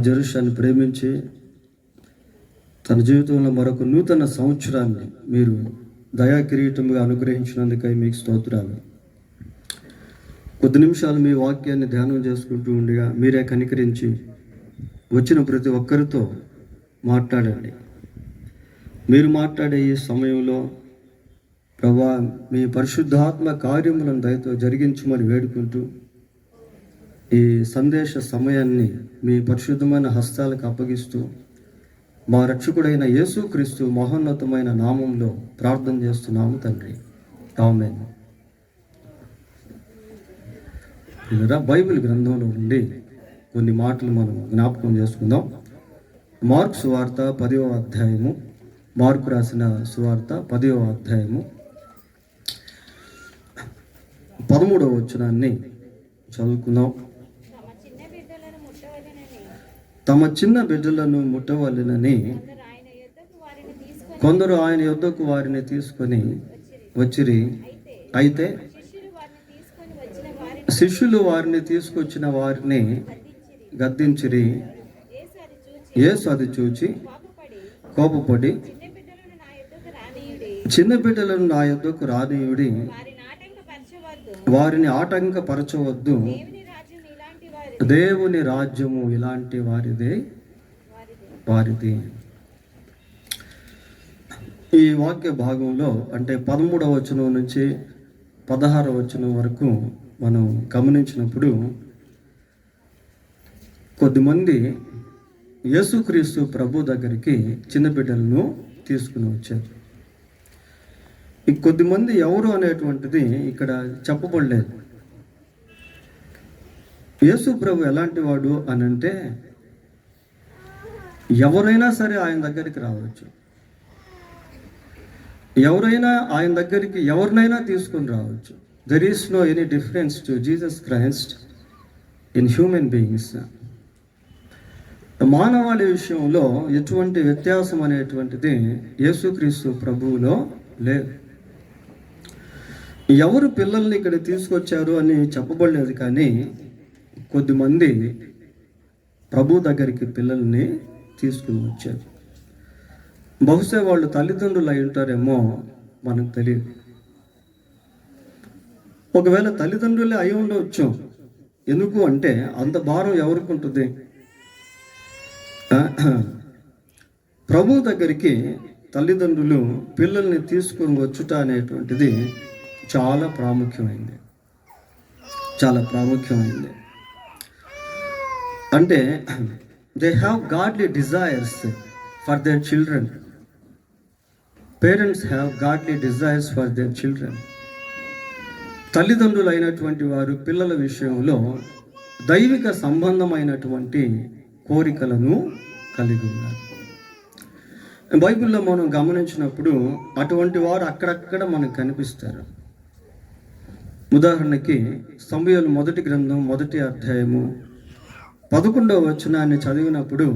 జెరూషలేమును ప్రేమించి తన జీవితంలో మరొక నూతన సంవత్సరాన్ని మీరు దయా కిరీటముగా అనుగ్రహించినందుకై మీకు స్తోత్రాలు. కొద్ది నిమిషాలు మీ వాక్యాన్ని ధ్యానం చేసుకుంటూ ఉండగా మీరే కనికరించి వచ్చిన ప్రతి ఒక్కరితో మాట్లాడండి. మీరు మాట్లాడే ఈ సమయంలో ప్రభువా, మీ పరిశుద్ధాత్మ కార్యములను దయతో జరిగించమని వేడుకుంటూ ఈ సందేశ సమయాన్ని మీ పరిశుద్ధమైన హస్తాలకు అప్పగిస్తూ మా రక్షకుడైన యేసుక్రీస్తు మహోన్నతమైన నామంలో ప్రార్థన చేస్తున్నాము తండ్రి, ఆమేన్. బైబిల్ గ్రంథంలో నుండి కొన్ని మాటలు మనం జ్ఞాపకం చేసుకుందాం. మార్కు సువార్త 10వ అధ్యాయము, మార్కు రాసిన సువార్త 10వ అధ్యాయము 13వ వచనాన్ని చదువుకుందాం. తమ చిన్న బిడ్డలను ముట్టవలెనని కొందరు ఆయన యొద్దకు వారిని తీసుకొని వచ్చిరి. అయితే శిష్యులు వారిని తీసుకొచ్చిన వారిని గద్దించిరి. యేసు అది చూచి కోపపడి, చిన్న బిడ్డలను నా యొద్దకు రానీయుడి, వారిని ఆటంకపరచవద్దు, దేవుని రాజ్యము ఇలాంటి వారిది. ఈ వాక్య భాగంలో అంటే 13వ వచనం నుంచి 16వ వచనం వరకు మనం గమనించినప్పుడు కొద్దిమంది యేసుక్రీస్తు ప్రభు దగ్గరికి చిన్న బిడ్డలను తీసుకుని వచ్చారు. ఈ కొద్దిమంది ఎవరు అనేటువంటిది ఇక్కడ చెప్పబడలేదు. యేసు ప్రభు ఎలాంటి వాడు అని అంటే ఎవరైనా సరే ఆయన దగ్గరికి రావచ్చు, ఎవరైనా ఆయన దగ్గరికి ఎవరినైనా తీసుకొని రావచ్చు. There is no any difference to Jesus Christ in human beings. మానవాళి విషయంలో ఎటువంటి వ్యత్యాసం అనేటువంటిది యేసుక్రీస్తు ప్రభువులో లేదు. ఎవరు పిల్లల్ని ఇక్కడ తీసుకొచ్చారు అని చెప్పబడలేదు, కానీ కొద్దిమంది ప్రభు దగ్గరికి పిల్లల్ని తీసుకుని వచ్చారు. బహుశా వాళ్ళు తల్లిదండ్రులు అయి ఉంటారేమో, మనకు తెలియదు. ఒకవేళ తల్లిదండ్రులే అయి ఉండవచ్చు. ఎందుకు అంటే అంత భారం ఎవరికి ఉంటుంది? ప్రభు దగ్గరికి తల్లిదండ్రులు పిల్లల్ని తీసుకుని వచ్చుట అనేటువంటిది చాలా ప్రాముఖ్యమైంది. అంటే they have godly desires for their children. Parents have godly desires for their children. తల్లిదండ్రులు అయినటువంటి వారు పిల్లల విషయంలో దైవిక సంబంధమైనటువంటి కోరికలను కలిగి ఉన్నారు. బైబిల్లో మనం గమనించినప్పుడు అటువంటి వారు అక్కడక్కడ మనకు కనిపిస్తారు. ఉదాహరణకి సమూయేలు మొదటి గ్రంథం 1వ అధ్యాయము 11వ వచనాన్ని చదివినప్పుడు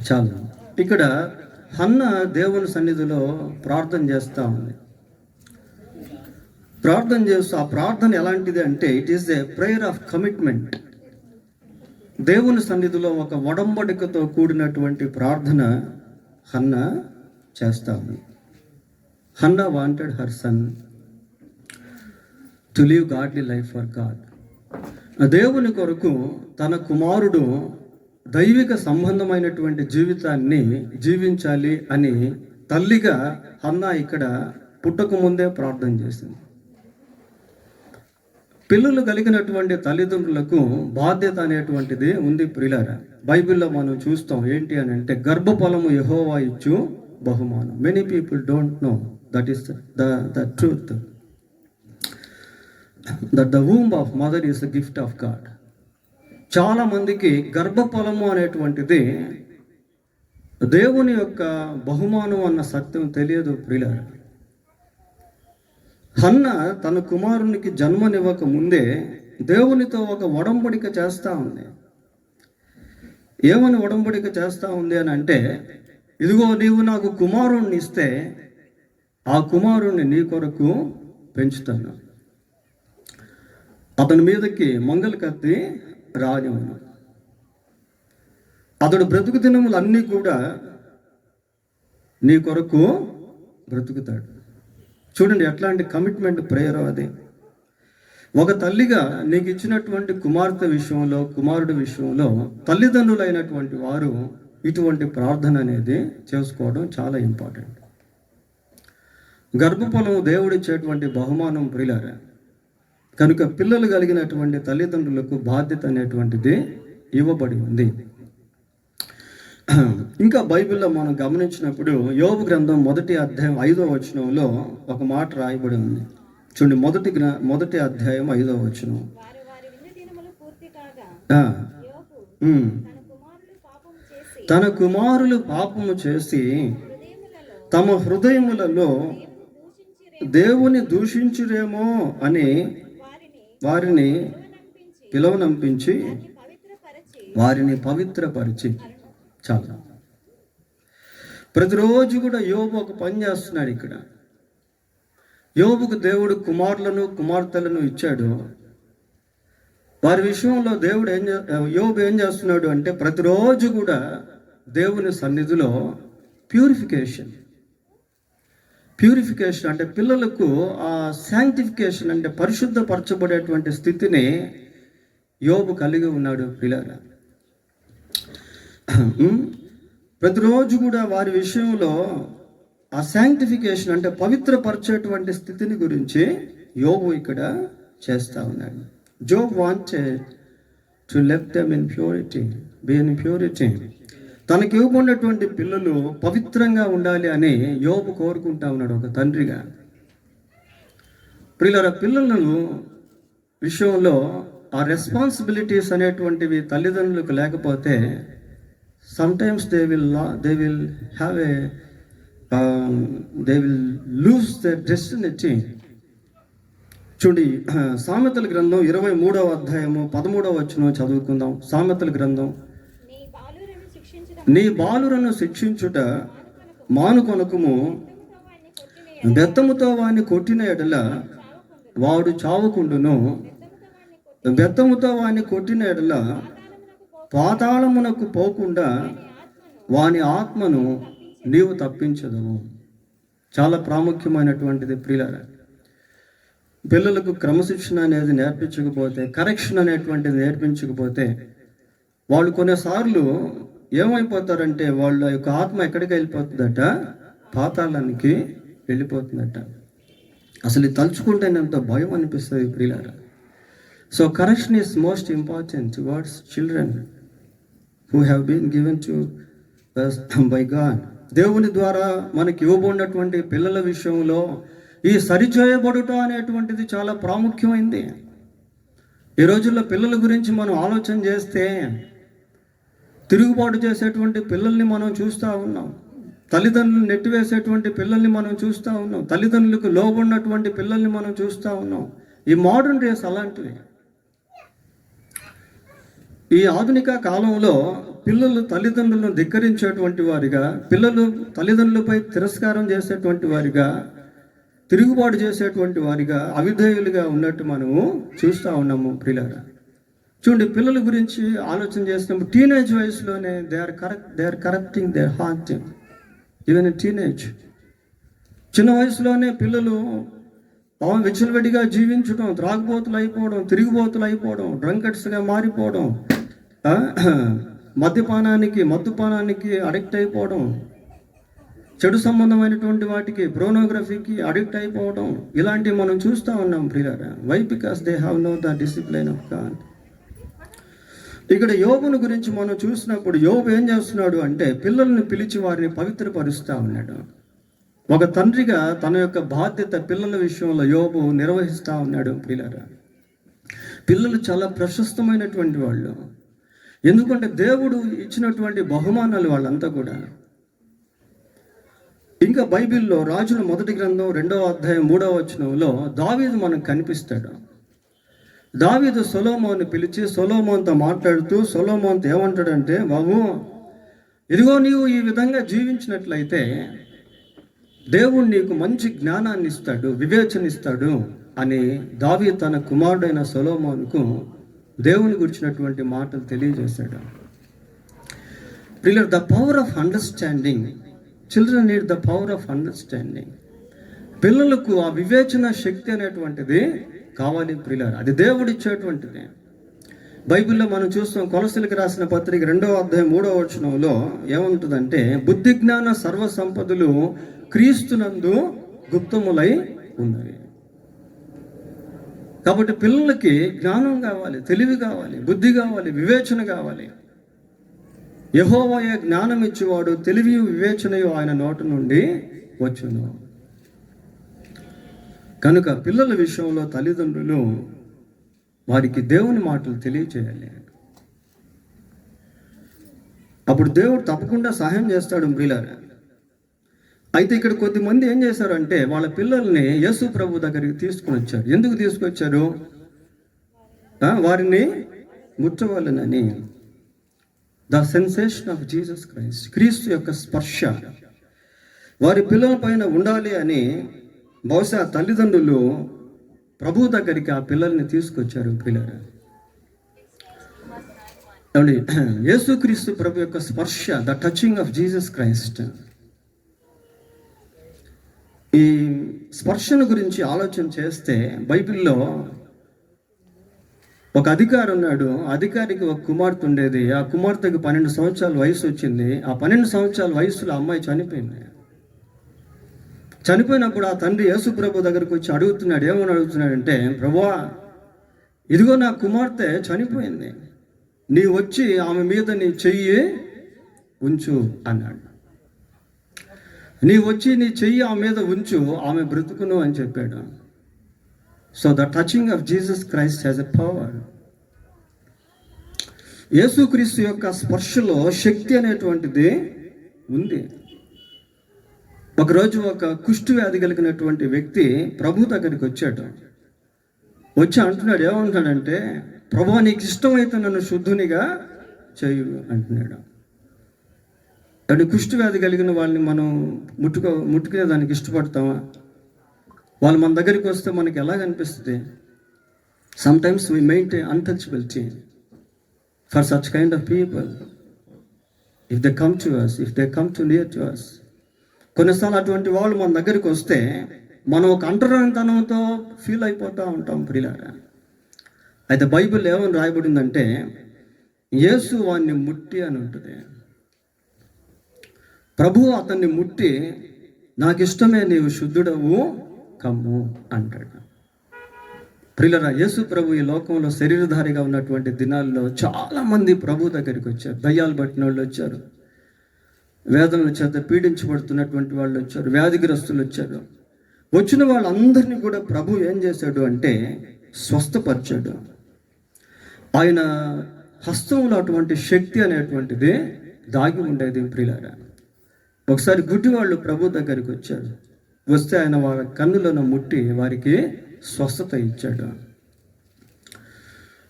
చాలు. ఇక్కడ హన్న దేవుని సన్నిధిలో ప్రార్థన చేస్తూ ఉంది. ఆ ప్రార్థన ఎలాంటిది అంటే it is a prayer of commitment. దేవుని సన్నిధిలో ఒక ఒడంబడికతో కూడినటువంటి ప్రార్థన హన్న చేస్తా ఉంది. Hannah wanted her son to live godly life for God. దేవుని కొరకు తన కుమారుడు దైవిక సంబంధమైనటువంటి జీవితాన్ని జీవించాలి అని తల్లిగా హన్న ఇక్కడ పుట్టక ముందే ప్రార్థన చేసింది. పిల్లలు కలిగినటువంటి తల్లిదండ్రులకు బాధ్యత అనేటువంటిది ఉంది ప్రియులారా. బైబిల్లో మనం చూస్తాం ఏంటి అని అంటే గర్భఫలము యెహోవా ఇచ్చు బహుమానం. Many people don't know that is the truth, that the womb of mother is the gift of God. చాలా మందికి గర్భఫలము అనేటువంటిది దేవుని యొక్క బహుమానం అన్న సత్యం తెలియదు ప్రియులారా. హన్న తన కుమారునికి జన్మనివ్వక ముందే దేవునితో ఒక ఒడంబడిక చేస్తూ ఉంది. ఏమని ఉడంబడిక చేస్తూ ఉంది అని అంటే, ఇదిగో నీవు నాకు కుమారుణ్ణి ఇస్తే ఆ కుమారుణ్ణి నీ కొరకు పెంచుతాను, అతని మీదకి మంగళ కత్తి రానివ్వను, అతడు బ్రతుకు దినములు అన్నీ కూడా నీ కొరకు బ్రతుకుతాడు. చూడండి ఎట్లాంటి కమిట్మెంట్ ప్రేయర్ అది. ఒక తల్లిగా నీకు ఇచ్చినటువంటి కుమార్తె విషయంలో, కుమారుడి విషయంలో తల్లిదండ్రులైనటువంటి వారు ఇటువంటి ప్రార్థన అనేది చేసుకోవడం చాలా ఇంపార్టెంట్. గర్భఫలం దేవుడిచ్చేటువంటి బహుమానం ప్రియులారా. కనుక పిల్లలు కలిగినటువంటి తల్లిదండ్రులకు బాధ్యత అనేటువంటిది ఇవ్వబడి ఉంది. ఇంకా బైబిల్లో మనం గమనించినప్పుడు యోబు గ్రంథం 1వ అధ్యాయం 5వ వచనంలో ఒక మాట రాయబడి ఉంది. చూడండి, మొదటి అధ్యాయం 5వ వచనం. తన కుమారులు పాపము చేసి తమ హృదయములలో దేవుని దూషించురేమో అని వారిని పిలువనంపించి వారిని పవిత్రపరిచి. చాలా ప్రతిరోజు కూడా యోబు ఒక పని చేస్తున్నాడు. ఇక్కడ యోబుకు దేవుడు కుమారులను కుమార్తెలను ఇచ్చాడు. వారి విషయంలో దేవుడు యోబు ఏం చేస్తున్నాడు అంటే, ప్రతిరోజు కూడా దేవుని సన్నిధిలో ప్యూరిఫికేషన్ అంటే పిల్లలకు ఆ శాంక్టిఫికేషన్ అంటే పరిశుద్ధపరచబడేటువంటి స్థితిని యోబు కలిగి ఉన్నాడు పిల్లరా. ప్రతిరోజు కూడా వారి విషయంలో ఆ శాంక్టిఫికేషన్ అంటే పవిత్రపరచేటువంటి స్థితిని గురించి యోబు ఇక్కడ చేస్తూ ఉన్నాడు. Job wanted to let them in purity, be in purity. తనకి ఇవ్వబడినటువంటి పిల్లలు పవిత్రంగా ఉండాలి అని యోబు కోరుకుంటా ఉన్నాడు ఒక తండ్రిగా. పిల్లలను విషయంలో ఆ రెస్పాన్సిబిలిటీస్ అనేటువంటివి తల్లిదండ్రులకు లేకపోతే sometimes they will lose their destiny. చూడండి, సామెతల గ్రంథం 23వ అధ్యాయము 13వ వచనం చదువుకుందాం. సామెతల గ్రంథం. నీ బాలురను శిక్షించుట మానుకొనకుము, బెత్తముతో వాడిని కొట్టిన ఎడల వాడు చావుకుండును, బెత్తముతో వాడిని కొట్టిన ఎడల పాతాళమునకు పోకుండా వాని ఆత్మను నీవు తప్పించదవు. చాలా ప్రాముఖ్యమైనటువంటిది ప్రియులారా. పిల్లలకు క్రమశిక్షణ అనేది నేర్పించకపోతే, కరెక్షన్ అనేటువంటిది నేర్పించకపోతే, వాళ్ళు కొన్నిసార్లు ఏమైపోతారంటే వాళ్ళ యొక్క ఆత్మ ఎక్కడికి వెళ్ళిపోతుందట, పాతాళానికి వెళ్ళిపోతుందట. అసలు తలుచుకుంటేనే అంత భయం అనిపిస్తుంది ప్రియులారా. So correction is most important towards children who have been given to us by God. దేవుని ద్వారా మనకి ఇవ్వబడినటువంటి పిల్లల విషయంలో ఈ సరిచేయబడుట అనేటువంటిది చాలా ప్రాముఖ్యమైంది. ఈ రోజుల్లో పిల్లల గురించి మనం ఆలోచన చేస్తే తిరుగుబాటు చేసేటువంటి పిల్లల్ని మనం చూస్తూ ఉన్నాం, తల్లిదండ్రులు నెట్టివేసేటువంటి పిల్లల్ని మనం చూస్తూ ఉన్నాం, తల్లిదండ్రులకు లోబడినటువంటి పిల్లల్ని మనం చూస్తూ ఉన్నాం. ఈ మోడర్న్ డేస్ అలాంటివి. ఈ ఆధునిక కాలంలో పిల్లలు తల్లిదండ్రులను ధిక్కరించేటువంటి వారిగా, పిల్లలు తల్లిదండ్రులపై తిరస్కారం చేసేటువంటి వారిగా, తిరుగుబాటు చేసేటువంటి వారిగా, అవిధేయులుగా ఉన్నట్టు మనము చూస్తూ ఉన్నాము ప్రియులారా. చూడండి, పిల్లల గురించి ఆలోచన చేసినప్పుడు టీనేజ్ వయసులోనే they are corrupting their heart. Even teenage, చిన్న వయసులోనే పిల్లలు విచ్చలవిడిగా జీవించడం, త్రాగుబోతులు అయిపోవడం, తిరిగిబోతులు అయిపోవడం, డ్రంకర్స్గా మారిపోవడం, మద్యపానానికి అడిక్ట్ అయిపోవడం, చెడు సంబంధమైనటువంటి వాటికి, ప్రోనోగ్రఫీకి అడిక్ట్ అయిపోవడం, ఇలాంటివి మనం చూస్తూ ఉన్నాం ప్రియులారా. Why? Because they have no the discipline of God. ఇక్కడ యోబును గురించి మనం చూసినప్పుడు యోబు ఏం చేస్తున్నాడు అంటే, పిల్లల్ని పిలిచి వారిని పవిత్రపరుస్తూ ఉన్నాడు. ఒక తండ్రిగా తన యొక్క బాధ్యత పిల్లల విషయంలో యోబు నిర్వహిస్తూ ఉన్నాడు ప్రియులారా. పిల్లలు చాలా ప్రశస్తమైనటువంటి వాళ్ళు. ఎందుకంటే దేవుడు ఇచ్చినటువంటి బహుమానాలు వాళ్ళంతా కూడా. ఇంకా బైబిల్లో రాజుల 1వ గ్రంథం 2వ అధ్యాయం 3వ వచనంలో దావీదు మనకు కనిపిస్తాడు. దావీదు సొలొమోన్ని పిలిచి సొలొమోన్తో మాట్లాడుతూ సొలొమోన్తో ఏమంటాడంటే, బాబు ఇదిగో నీవు ఈ విధంగా జీవించినట్లయితే దేవుడు నీకు మంచి జ్ఞానాన్ని ఇస్తాడు, వివేచన ఇస్తాడు అని దావీదు తన కుమారుడైన సొలొమోనుకు దేవుని గురించినటువంటి మాటలు తెలియజేశాడు. The power of understanding, children need the power of understanding. పిల్లలకు ఆ వివేచన శక్తి అనేటువంటిది కావాలి ప్రియులారా, అది దేవుడు ఇచ్చేటువంటిది. బైబిల్లో మనం చూస్తాం, కొలసీలకు రాసిన పత్రిక 2వ అధ్యాయం 3వ వచనంలో ఏముంటుందంటే, బుద్ధి జ్ఞాన సర్వ సంపదలు క్రీస్తునందు గుప్తములై ఉన్నవి. కాబట్టి పిల్లలకి జ్ఞానం కావాలి, తెలివి కావాలి, బుద్ధి కావాలి, వివేచన కావాలి. యెహోవాయే జ్ఞానం ఇచ్చేవాడు, తెలివి వివేచనయు ఆయన నోట నుండి వచ్చును. కనుక పిల్లల విషయంలో తల్లిదండ్రులు వారికి దేవుని మాటలు తెలియచేయాలి. అప్పుడు దేవుడు తప్పకుండా సహాయం చేస్తాడు ప్రియులారా. అయితే ఇక్కడ కొద్దిమంది ఏం చేశారంటే, వాళ్ళ పిల్లల్ని యేసు ప్రభు దగ్గరికి తీసుకుని వచ్చారు. ఎందుకు తీసుకొచ్చారు? వారిని ముట్టవాలనని. The sensation of Jesus Christ, క్రీస్తు యొక్క స్పర్శ వారి పిల్లల పైన ఉండాలి అని బహుశా తల్లిదండ్రులు ప్రభు దగ్గరికి ఆ పిల్లల్ని తీసుకొచ్చారు పిల్లలు. యేసుక్రీస్తు ప్రభు యొక్క స్పర్శ, the touching of Jesus Christ. ఈ స్పర్శను గురించి ఆలోచన చేస్తే బైబిల్లో ఒక అధికారి ఉన్నాడు. అధికారికి ఒక కుమార్తె ఉండేది. ఆ కుమార్తెకు 12 సంవత్సరాల వయసు వచ్చింది. ఆ 12 సంవత్సరాల వయసులో అమ్మాయి చనిపోయింది. చనిపోయినప్పుడు ఆ తండ్రి యేసు ప్రభు దగ్గరకు వచ్చి అడుగుతున్నాడు. ఏమని అడుగుతున్నాడంటే, ప్రభువా ఇదిగో నా కుమార్తె చనిపోయింది, నీ వచ్చి ఆమె మీద నీ చెయ్యి ఉంచు అన్నాడు. నీ వచ్చి నీ చెయ్యి ఆమె మీద ఉంచు, ఆమె బ్రతుకును అని చెప్పాడు. So the touching of Jesus Christ has a power. యేసుక్రీస్తు యొక్క స్పర్శలో శక్తి అనేటువంటిది ఉంది. ఒకరోజు ఒక కుష్టు వ్యాధి కలిగినటువంటి వ్యక్తి ప్రభు దగ్గరికి వచ్చాడు. వచ్చి అంటున్నాడు, ఏమంటున్నాడంటే, ప్రభువా నీకు ఇష్టమైతే నన్ను శుద్ధునిగా చేయు అంటున్నాడు. అంటే కుష్టు వ్యాధి కలిగిన వాళ్ళని మనం ముట్టుకునే దానికి ఇష్టపడతామా? వాళ్ళు మన దగ్గరికి వస్తే మనకి ఎలాగ అనిపిస్తుంది? Sometimes we maintain untouchability for such kind of people. If they come to us, if they come to near to us. కొన్నిసార్లు అటువంటి వాళ్ళు మన దగ్గరికి వస్తే మనం ఒక అంటరానితనంతో ఫీల్ అయిపోతూ ఉంటాం ప్రియులారా. అయితే బైబిల్ ఏమని రాయబడిందంటే, యేసు వాడిని ముట్టి అని ఉంటుంది. ప్రభువు అతన్ని ముట్టి, నాకు ఇష్టమే, నీవు శుద్ధుడవు కమ్ము అంటాడు. ప్రియులారా, యేసు ప్రభు ఈ లోకంలో శరీరధారిగా ఉన్నటువంటి దినాల్లో చాలామంది ప్రభు దగ్గరికి వచ్చారు. దయ్యాలు పట్టిన వాళ్ళు వచ్చారు, వేదనల చేత పీడించబడుతున్నటువంటి వాళ్ళు వచ్చారు, వ్యాధిగ్రస్తులు వచ్చారు. వచ్చిన వాళ్ళందరినీ కూడా ప్రభు ఏం చేశాడు అంటే స్వస్థపరిచాడు. ఆయన హస్తంలో అటువంటి శక్తి అనేటువంటిది దాగి ఉండేది ప్రియులారా. ఒకసారి గుడ్డి వాళ్ళు ప్రభు దగ్గరికి వచ్చారు. వస్తే ఆయన వాళ్ళ కన్నులను ముట్టి వారికి స్వస్థత ఇచ్చాడు.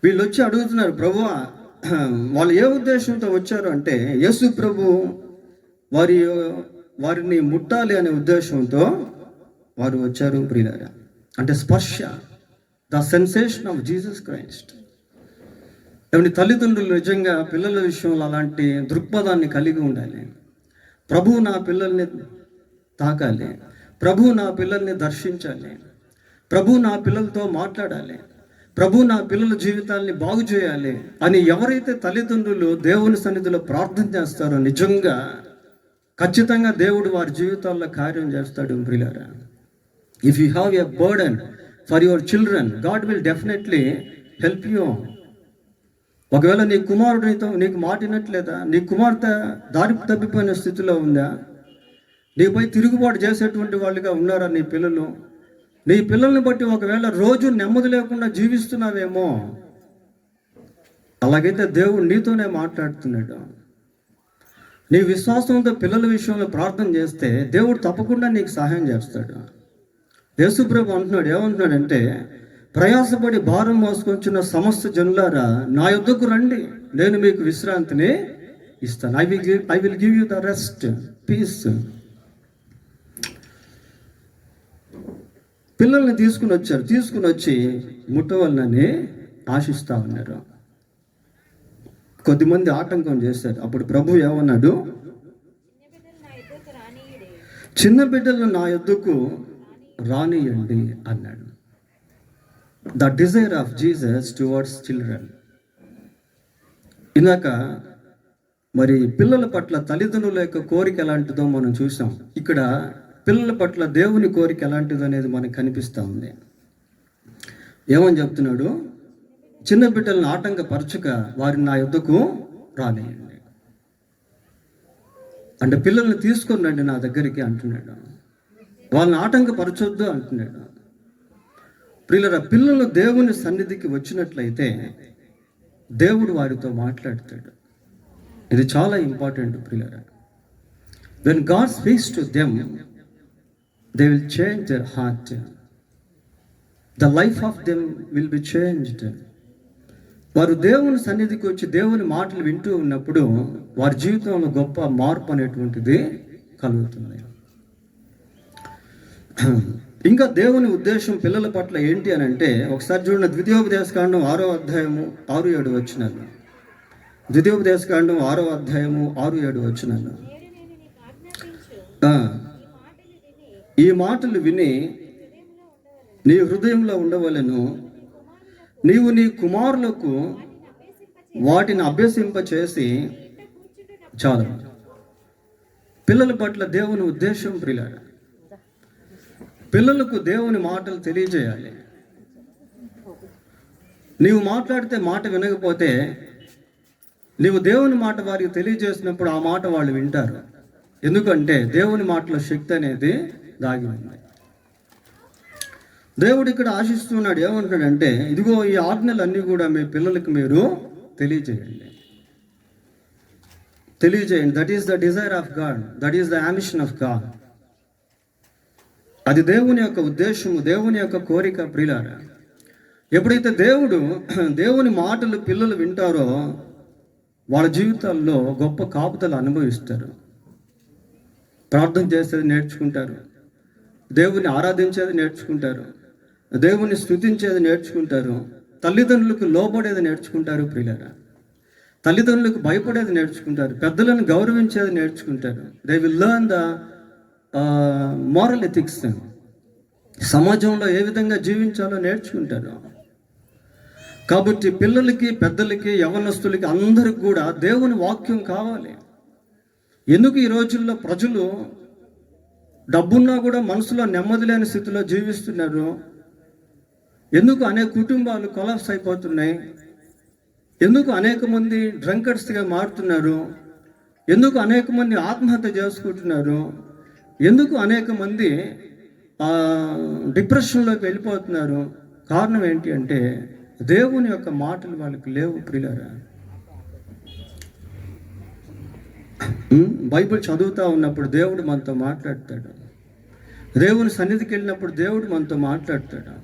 వీళ్ళు వచ్చి అడుగుతున్నారు, ప్రభువా వాళ్ళు ఏ ఉద్దేశంతో వచ్చారు అంటే, యేసు ప్రభు వారిని ముట్టాలి అనే ఉద్దేశంతో వారు వచ్చారు ప్రియులారా. అంటే స్పర్శ, the sensation of Jesus Christ. ఏమంటే తల్లిదండ్రులు నిజంగా పిల్లల విషయంలో అలాంటి దృక్పథాన్ని కలిగి ఉండాలి. ప్రభువు నా పిల్లల్ని తాకాలి, ప్రభువు నా పిల్లల్ని దర్శించాలి, ప్రభువు నా పిల్లలతో మాట్లాడాలి, ప్రభు నా పిల్లల జీవితాల్ని బాగు చేయాలి అని ఎవరైతే తల్లిదండ్రులు దేవుని సన్నిధిలో ప్రార్థన చేస్తారో నిజంగా ఖచ్చితంగా దేవుడు వారి జీవితాల్లో కార్యం చేస్తాడు ప్రియులారా. If you have a burden for your children, God will definitely help you. ఒకవేళ నీ కుమారుడితో నీకు మాటినట్లేదా, నీ కుమార్తె దారి తప్పిపోయిన స్థితిలో ఉందా, నీపై తిరుగుబాటు చేసేటువంటి వాళ్ళుగా ఉన్నారా నీ పిల్లలు? నీ పిల్లల్ని బట్టి ఒకవేళ రోజు నెమ్మది లేకుండా జీవిస్తున్నావేమో, అలాగైతే దేవుడు నీతోనే మాట్లాడుతున్నాడు. నీ విశ్వాసంతో పిల్లల విషయంలో ప్రార్థన చేస్తే దేవుడు తప్పకుండా నీకు సహాయం చేస్తాడు. యేసు ప్రభు అంటున్నాడు, ఏమంటున్నాడంటే, ప్రయాసపడి భారం మోసుకొచ్చిన సమస్త జనులారా నా యొద్దకు రండి, నేను మీకు విశ్రాంతిని ఇస్తాను. I will give you the rest, peace. పిల్లల్ని తీసుకుని వచ్చి ముట్టవలనని ఆశిస్తా ఉన్నారు. కొద్దిమంది ఆటంకం చేశారు. అప్పుడు ప్రభు ఏమన్నాడు? చిన్న బిడ్డలను నా యొద్దకు రానియండి అన్నాడు. The desire of Jesus towards children. ఇందాక మరి పిల్లల పట్ల తల్లిదండ్రుల యొక్క కోరిక ఎలాంటిదో మనం చూసాం. ఇక్కడ పిల్లల పట్ల దేవుని కోరిక ఎలాంటిదో అనేది మనకు కనిపిస్తూ ఉంది. ఏమని చెప్తున్నాడు? చిన్న బిడ్డలను ఆటంకపరచక వారిని నా యొద్దకు రానియండి. అంటే పిల్లల్ని తీసుకొని రండి నా దగ్గరికి అంటున్నాడు. వాళ్ళని ఆటంకపరచొద్దు అంటున్నాడు. ప్రియులరా, పిల్లలు దేవుని సన్నిధికి వచ్చినట్లయితే దేవుడు వారితో మాట్లాడతాడు. ఇది చాలా ఇంపార్టెంట్ ప్రియులరా. When God speaks to them, they will change their heart. The life of them will be changed. వారు దేవుని సన్నిధికి వచ్చి దేవుని మాటలు వింటూ ఉన్నప్పుడు వారి జీవితంలో గొప్ప మార్పు అనేటువంటిది కలుగుతుంది. ఇంకా దేవుని ఉద్దేశం పిల్లల పట్ల ఏంటి అని అంటే, ఒకసారి చూడండి, ద్వితీయోపదేశకాండం 6వ అధ్యాయము 6-7 వచనాలు. ద్వితీయోపదేశకాండం 6వ అధ్యాయము 6-7 వచనాలు. ఈ మాటలు విని నీ హృదయంలో ఉండవలెను, నీవు నీ కుమారులకు వాటిని అభ్యసింపచేసి. చాలు. పిల్లల పట్ల దేవుని ఉద్దేశం ప్రియులారా, పిల్లలకు దేవుని మాటలు తెలియజేయాలి. నీవు మాట్లాడితే మాట వినకపోతే, నీవు దేవుని మాట వారికి తెలియజేసినప్పుడు ఆ మాట వాళ్ళు వింటారు. ఎందుకంటే దేవుని మాటలో శక్తి అనేది దాగి ఉంది. దేవుడు ఇక్కడ ఆశిస్తున్నాడు. ఏమంటాడంటే, ఇదిగో ఈ ఆజ్ఞలన్నీ కూడా మీ పిల్లలకి మీరు తెలియజేయండి. That is the desire of God, that is the ambition of God. అది దేవుని యొక్క ఉద్దేశము, దేవుని యొక్క కోరిక ప్రియులారా. ఎప్పుడైతే దేవుని మాటలు పిల్లలు వింటారో వాళ్ళ జీవితాల్లో గొప్ప కాపుదలు అనుభవిస్తారు. ప్రార్థన చేసేది నేర్చుకుంటారు, దేవుని ఆరాధించేది నేర్చుకుంటారు, దేవుని స్తుతించేది నేర్చుకుంటారు, తల్లిదండ్రులకు లోబడేది నేర్చుకుంటారు ప్రియులారా. తల్లిదండ్రులకు భయపడేది నేర్చుకుంటారు, పెద్దలను గౌరవించేది నేర్చుకుంటారు. They will learn the moral ethics. సమాజంలో ఏ విధంగా జీవించాలో నేర్చుకుంటారు. కాబట్టి పిల్లలకి, పెద్దలకి, యవ్వనస్తులకి అందరికి కూడా దేవుని వాక్యం కావాలి. ఎందుకు ఈ రోజుల్లో ప్రజలు డబ్బున్నా కూడా మనసులో నెమ్మది లేని స్థితిలో జీవిస్తున్నారు? ఎందుకు అనేక కుటుంబాలు కొలాప్స్ అయిపోతున్నాయి? ఎందుకు అనేక మంది డ్రంకర్స్గా మారుతున్నారు? ఎందుకు అనేక మంది ఆత్మహత్య చేసుకుంటున్నారు? ఎందుకు అనేక మంది డిప్రెషన్లోకి వెళ్ళిపోతున్నారు? కారణం ఏంటి అంటే దేవుని యొక్క మాటలు వాళ్ళకి లేవు ప్రియులారా. బైబిల్ చదువుతూ ఉన్నప్పుడు దేవుడు మనతో మాట్లాడతాడు. దేవుని సన్నిధికి వెళ్ళినప్పుడు దేవుడు మనతో మాట్లాడతాడు.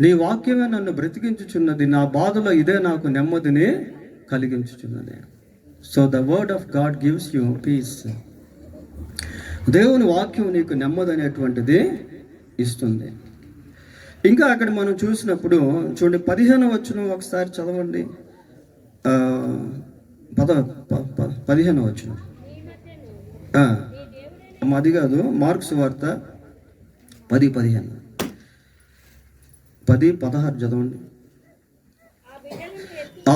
నీ వాక్యమే నన్ను బ్రతికించుచున్నది, నా బాధలో ఇదే నాకు నెమ్మదిని కలిగించుచున్నది. So the word of God gives you peace. దేవుని వాక్యం నీకు నెమ్మది అనేటువంటిది ఇస్తుంది. ఇంకా అక్కడ మనం చూసినప్పుడు చూడండి, 15వ వచనం ఒకసారి చదవండి. 15వ వచనం. అది కాదు, మార్క్స్ వార్త 10:15, 10:16 చదవండి.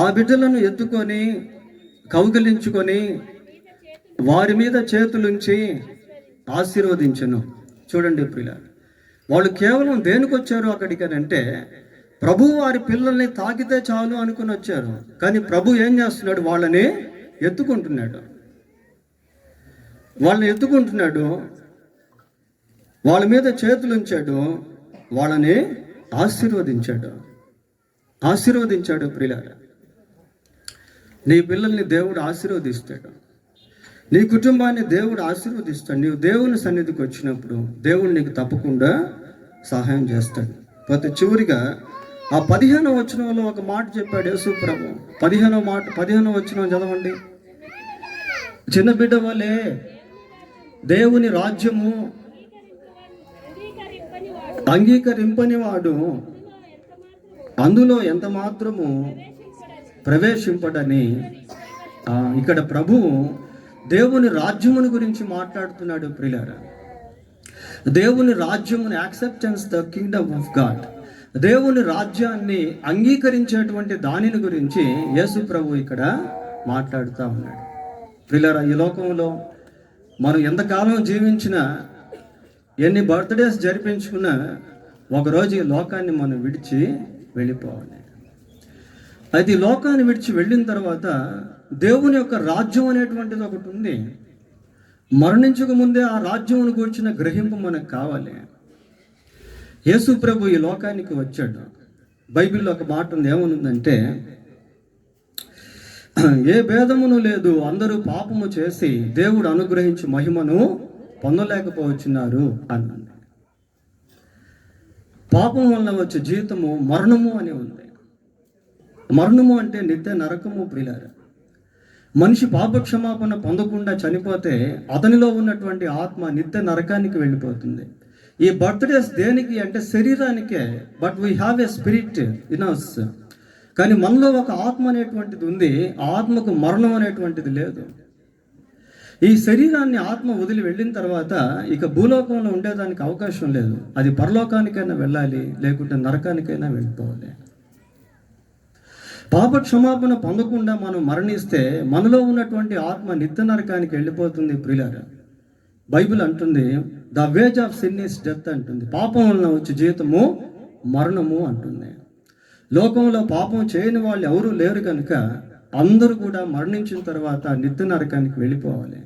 ఆ బిడ్డలను ఎత్తుకొని కౌగిలించుకొని వారి మీద చేతులుంచి ఆశీర్వదించను. చూడండి ప్రియులారా, వాళ్ళు కేవలం దేనికి వచ్చారు అక్కడికి అంటే, ప్రభు వారి పిల్లల్ని తాకితే చాలు అనుకుని వచ్చారు. కానీ ప్రభు ఏం చేస్తున్నాడు? వాళ్ళని ఎత్తుకుంటున్నాడు. వాళ్ళ మీద చేతులు ఉంచాడు, వాళ్ళని ఆశీర్వదించాడు ప్రియులారా. నీ పిల్లల్ని దేవుడు ఆశీర్వదిస్తాడు, నీ కుటుంబాన్ని దేవుడు ఆశీర్వదిస్తాడు. నీవు దేవుని సన్నిధికి వచ్చినప్పుడు దేవుడు నీకు తప్పకుండా సహాయం చేస్తాడు. పోతే చివరిగా ఆ 15వ వచనంలో ఒక మాట చెప్పాడు యేసు ప్రభు. 15వ వచనం చదవండి. చిన్న బిడ్డ వలె దేవుని రాజ్యము అంగీకరింపని వాడు అందులో ఎంత మాత్రము ప్రవేశింపడని. ఇక్కడ ప్రభువు దేవుని రాజ్యముని గురించి మాట్లాడుతున్నాడు ప్రియులారా. దేవుని రాజ్యముని, acceptance the kingdom of God, దేవుని రాజ్యాన్ని అంగీకరించేటువంటి దానిని గురించి యేసు ప్రభు ఇక్కడ మాట్లాడుతూ ఉన్నాడు. ప్రియులారా, ఈ లోకంలో మనం ఎంతకాలం జీవించినా, ఎన్ని బర్త్డేస్ జరిపించుకున్నా, ఒకరోజు ఈ లోకాన్ని మనం విడిచి వెళ్ళిపోవాలి. అయితే ఈ లోకాన్ని విడిచి వెళ్ళిన తర్వాత దేవుని యొక్క రాజ్యం అనేటువంటిది ఒకటి ఉంది. మరణించక ముందే ఆ రాజ్యమును కూర్చున్న గ్రహింపు మనకు కావాలి. యేసు ప్రభు ఈ లోకానికి వచ్చాడు. బైబిల్లో ఒక మాట ఉంది, ఏమనుందంటే, ఏ భేదమును లేదు, అందరూ పాపము చేసి దేవుడు అనుగ్రహించి మహిమను పొందలేకపోతున్నారు అన్నది. పాపం వల్ల వచ్చే జీవితము మరణము అని ఉంది. మరణము అంటే నిత్య నరకము ప్రియులారా. మనిషి పాపక్షమాపణ పొందకుండా చనిపోతే అతనిలో ఉన్నటువంటి ఆత్మ నిత్య నరకానికి వెళ్ళిపోతుంది. ఈ బర్త్డేస్ దేనికి అంటే శరీరానికే, but we have a spirit in us. కానీ మనలో ఒక ఆత్మ అనేటువంటిది ఉంది. ఆ ఆత్మకు మరణం అనేటువంటిది లేదు. ఈ శరీరాన్ని ఆత్మ వదిలి వెళ్ళిన తర్వాత ఇక భూలోకంలో ఉండేదానికి అవకాశం లేదు. అది పరలోకానికైనా వెళ్ళాలి, లేకుంటే నరకానికైనా వెళ్ళిపోవాలి. పాప క్షమాపణ పొందకుండా మనం మరణిస్తే మనలో ఉన్నటువంటి ఆత్మ నిత్య నరకానికి వెళ్ళిపోతుంది ప్రియులారా. బైబిల్ అంటుంది, the wage of sin is death అంటుంది. పాపం వలన వచ్చే జీవితము మరణము అంటుంది. లోకంలో పాపం చేయని వాళ్ళు ఎవరూ లేరు కనుక అందరూ కూడా మరణించిన తర్వాత నిత్య నరకానికి వెళ్ళిపోవాలి.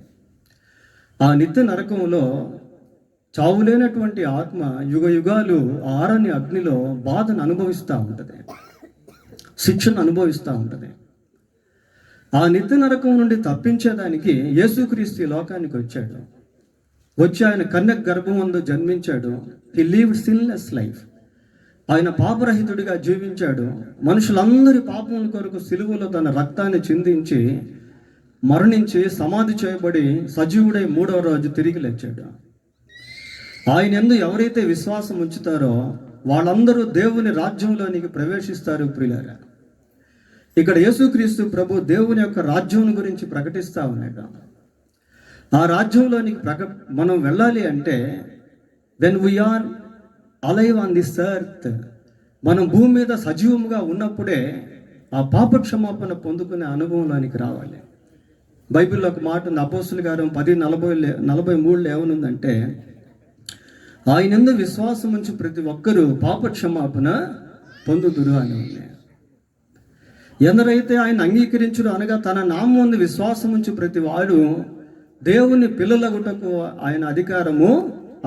ఆ నిత్య నరకంలో చావులేనటువంటి ఆత్మ యుగ యుగాలు ఆరని అగ్నిలో బాధను అనుభవిస్తూ ఉంటుంది, శిక్షను అనుభవిస్తూ ఉంటుంది. ఆ నిత్య నరకం నుండి తప్పించేదానికి యేసుక్రీస్తు ఈ లోకానికి వచ్చాడు. వచ్చి ఆయన కన్యక గర్భమందు జన్మించాడు. He lived sinless life. ఆయన పాపరహితుడిగా జీవించాడు. మనుషులందరి పాపముల కొరకు సిలువలో తన రక్తాన్ని చిందించి మరణించి సమాధి చేయబడి సజీవుడై 3వ రోజు తిరిగి లేచాడు. ఆయన యందు ఎవరైతే విశ్వాసం ఉంచుతారో వాళ్ళందరూ దేవుని రాజ్యంలోనికి ప్రవేశిస్తారు ప్రియులారా. ఇక్కడ యేసుక్రీస్తు ప్రభు దేవుని యొక్క రాజ్యం గురించి ప్రకటిస్తూ ఉన్నాడు. ఆ రాజ్యంలోనికి మనం వెళ్ళాలి అంటే when we are alive on this earth, మనం భూమి మీద సజీవంగా ఉన్నప్పుడే ఆ పాప క్షమాపణ పొందుకునే అనుభవంలోనికి రావాలి. బైబిల్లో ఒక మాట ఉంది, అపోస్తుల కార్యం 10:43 ఏమనుందంటే, ఆయన యందు విశ్వాసం ఉంచి ప్రతి ఒక్కరూ పాప క్షమాపణ పొందుదురు అని ఉంది. ఎందరైతే ఆయన అంగీకరించుడు అనగా తన నామం విశ్వాసం ఉంచి ప్రతి వాడు దేవుని పిల్లలగుటకు ఆయన అధికారము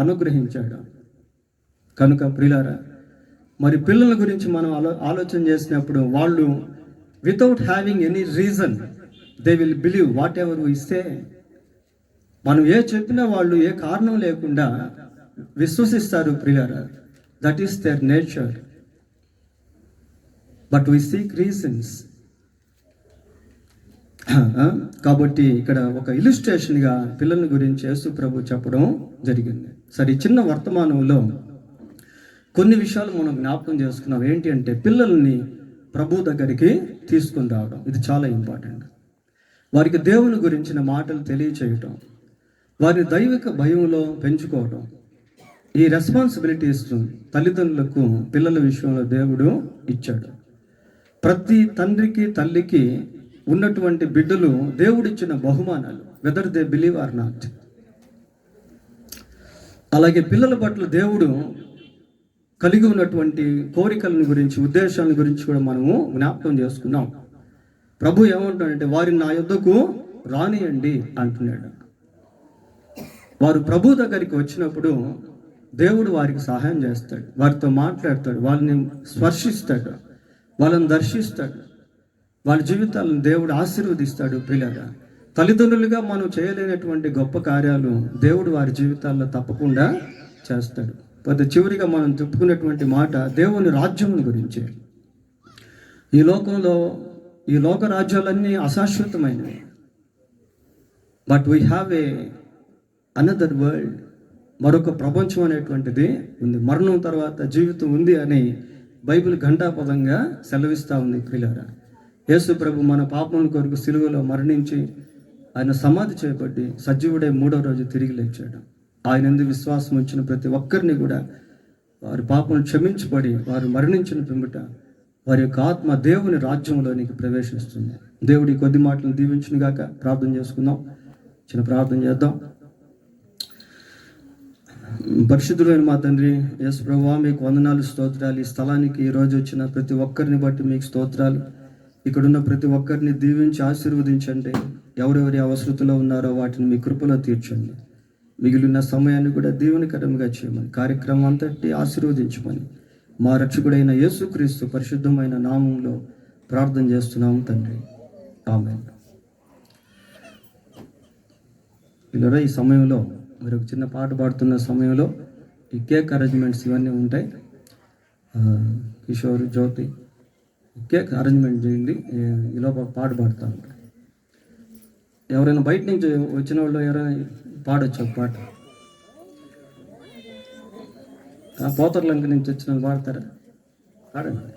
అనుగ్రహించాడు. కనుక ప్రియులారా, మరి పిల్లల గురించి మనం ఆలోచన చేసినప్పుడు వాళ్ళు without having any reason they will believe whatever we say. మనం ఏ చెప్పినా వాళ్ళు ఏ కారణం లేకుండా విశ్వసిస్తారు ప్రియులారా. That is their nature. But we seek reasons. కాబట్టి ఇక్కడ ఒక ఇలిస్ట్రేషన్గా పిల్లల గురించి యేసు ప్రభు చెప్పడం జరిగింది. సరే, చిన్న వర్తమానంలో కొన్ని విషయాలు మనం జ్ఞాపకం చేసుకున్నాం. ఏంటి అంటే, పిల్లల్ని ప్రభు దగ్గరికి తీసుకుని రావడం. ఇది చాలా ఇంపార్టెంట్. వారికి దేవుని గురించిన మాటలు తెలియచేయటం, వారిని దైవిక భయంలో పెంచుకోవడం. ఈ రెస్పాన్సిబిలిటీస్ తల్లిదండ్రులకు పిల్లల విషయంలో దేవుడు ఇచ్చాడు. ప్రతి తండ్రికి తల్లికి ఉన్నటువంటి బిడ్డలు దేవుడిచ్చిన బహుమానాలు, whether they believe are not. అలాగే పిల్లల పట్ల దేవుడు కలిగి ఉన్నటువంటి కోరికలను గురించి, ఉద్దేశాల గురించి కూడా మనము జ్ఞాపకం చేసుకున్నాం. ప్రభు ఏమంటాడంటే, వారిని నా యొద్దకు రానియండి అంటున్నాడు. వారు ప్రభు దగ్గరికి వచ్చినప్పుడు దేవుడు వారికి సహాయం చేస్తాడు, వారితో మాట్లాడతాడు, వాళ్ళని స్పర్శిస్తాడు, వాళ్ళని దర్శిస్తాడు, వాళ్ళ జీవితాలను దేవుడు ఆశీర్వదిస్తాడు. ప్రియులారా, తల్లిదండ్రులుగా మనం చేయలేనటువంటి గొప్ప కార్యాలు దేవుడు వారి జీవితాల్లో తప్పకుండా చేస్తాడు. పెద్ద చివరిగా మనం చెప్పుకునేటువంటి మాట దేవుని రాజ్యం గురించి. ఈ లోకంలో ఈ లోక రాజ్యాలన్నీ అశాశ్వతమైనవి. But we have a another world, మరొక ప్రపంచం అనేటువంటిది ఉంది. మరణం తర్వాత జీవితం ఉంది అని బైబిల్ ఘంటాపదంగా సెలవిస్తూ ఉంది. ప్రియులారా, యేసు ప్రభు మన పాపముల కొరకు సిలువలో మరణించి ఆయన సమాధి చేయబడి సజీవుడై 3వ రోజు తిరిగి లేచాడు. ఆయన యందు విశ్వాసం ఉంచిన ప్రతి ఒక్కరిని కూడా వారి పాపములు క్షమించబడి వారు మరణించిన పిమ్మట వారి యొక్క ఆత్మ దేవుని రాజ్యంలోనికి ప్రవేశిస్తుంది. దేవుడి కొద్ది మాటలను దీవించును గాక. ప్రార్థన చేసుకుందాం. చిన్న ప్రార్థన చేద్దాం. పరిశుద్ధులైన మా తండ్రి యేసు ప్రభువా, మీకు వందనాలు, స్తోత్రాలు. ఈ స్థలానికి ఈరోజు వచ్చిన ప్రతి ఒక్కరిని బట్టి మీకు స్తోత్రాలు. ఇక్కడున్న ప్రతి ఒక్కరిని దీవించి ఆశీర్వదించండి. ఎవరెవరి అవసరతలో ఉన్నారో వాటిని మీ కృపలో తీర్చండి. మిగిలిన సమయాన్ని కూడా దీవెనకరంగా చేయమని, కార్యక్రమం అంతటి ఆశీర్వదించమని మా రక్షకుడైన యేసుక్రీస్తు పరిశుద్ధమైన నామంలో ప్రార్థన చేస్తున్నాము తండ్రి. ఆమేన్. ఇలా ఈ సమయంలో మీరు ఒక చిన్న పాట పాడుతున్న సమయంలో ఈ కేక్ అరేంజ్మెంట్స్ ఇవన్నీ ఉంటాయి. కిషోర్, జ్యోతి కేక్ అరేంజ్మెంట్ చేయండి. ఈలోపు ఒక పాట పాడుతూ ఉంటారు. ఎవరైనా బయట నుంచి వచ్చిన వాళ్ళు ఎవరైనా పాడొచ్చు ఒక పాట. పోతర్లంక నుంచి వచ్చిన పాడతారా? పాడండి.